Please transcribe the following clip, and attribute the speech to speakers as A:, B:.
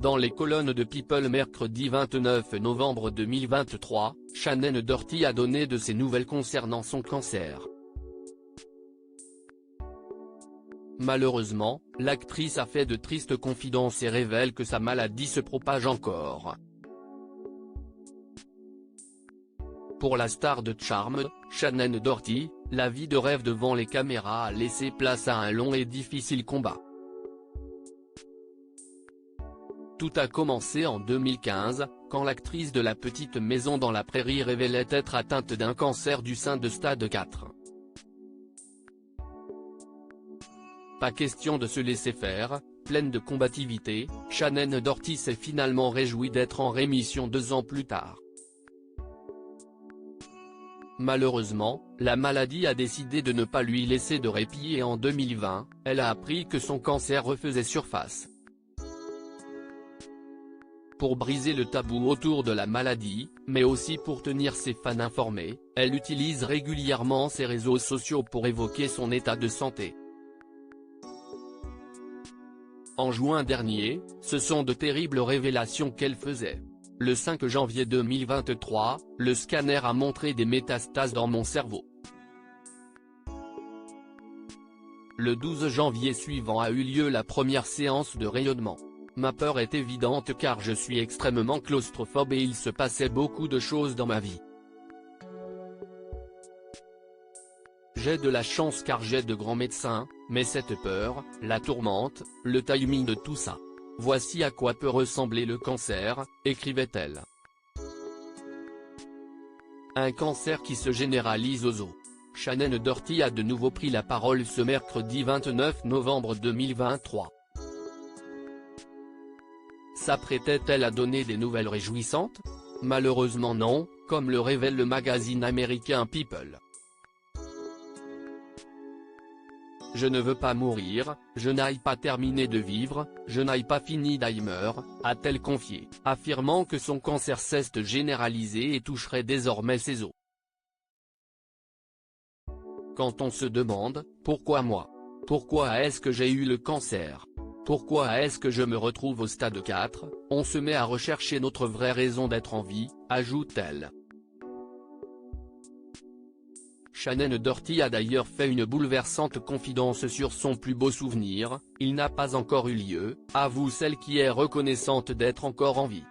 A: Dans les colonnes de People mercredi 29 novembre 2023, Shannen Doherty a donné de ses nouvelles concernant son cancer. Malheureusement, l'actrice a fait de tristes confidences et révèle que sa maladie se propage encore. Pour la star de Charmed, Shannen Doherty, la vie de rêve devant les caméras a laissé place à un long et difficile combat. Tout a commencé en 2015, quand l'actrice de La Petite Maison dans la Prairie révélait être atteinte d'un cancer du sein de stade 4. Pas question de se laisser faire, pleine de combativité, Shannen Doherty s'est finalement réjouie d'être en rémission 2 ans plus tard. Malheureusement, la maladie a décidé de ne pas lui laisser de répit et en 2020, elle a appris que son cancer refaisait surface. Pour briser le tabou autour de la maladie, mais aussi pour tenir ses fans informés, elle utilise régulièrement ses réseaux sociaux pour évoquer son état de santé. En juin dernier, ce sont de terribles révélations qu'elle faisait. Le 5 janvier 2023, le scanner a montré des métastases dans mon cerveau. Le 12 janvier suivant a eu lieu la première séance de rayonnement. Ma peur est évidente car je suis extrêmement claustrophobe et il se passait beaucoup de choses dans ma vie. J'ai de la chance car j'ai de grands médecins, mais cette peur, la tourmente, le timing de tout ça. Voici à quoi peut ressembler le cancer, écrivait-elle. Un cancer qui se généralise aux os. Shannen Doherty a de nouveau pris la parole ce mercredi 29 novembre 2023. S'apprêtait-elle à donner des nouvelles réjouissantes? Malheureusement non, comme le révèle le magazine américain People. Je ne veux pas mourir, je n'aille pas terminer de vivre, je n'aille pas fini d'Alzheimer, a-t-elle confié, affirmant que son cancer s'est généralisé et toucherait désormais ses os. Quand on se demande, pourquoi moi? Pourquoi est-ce que j'ai eu le cancer? Pourquoi est-ce que je me retrouve au stade 4, on se met à rechercher notre vraie raison d'être en vie, ajoute-t-elle. Shannen Doherty a d'ailleurs fait une bouleversante confidence sur son plus beau souvenir, il n'a pas encore eu lieu, avoue celle qui est reconnaissante d'être encore en vie.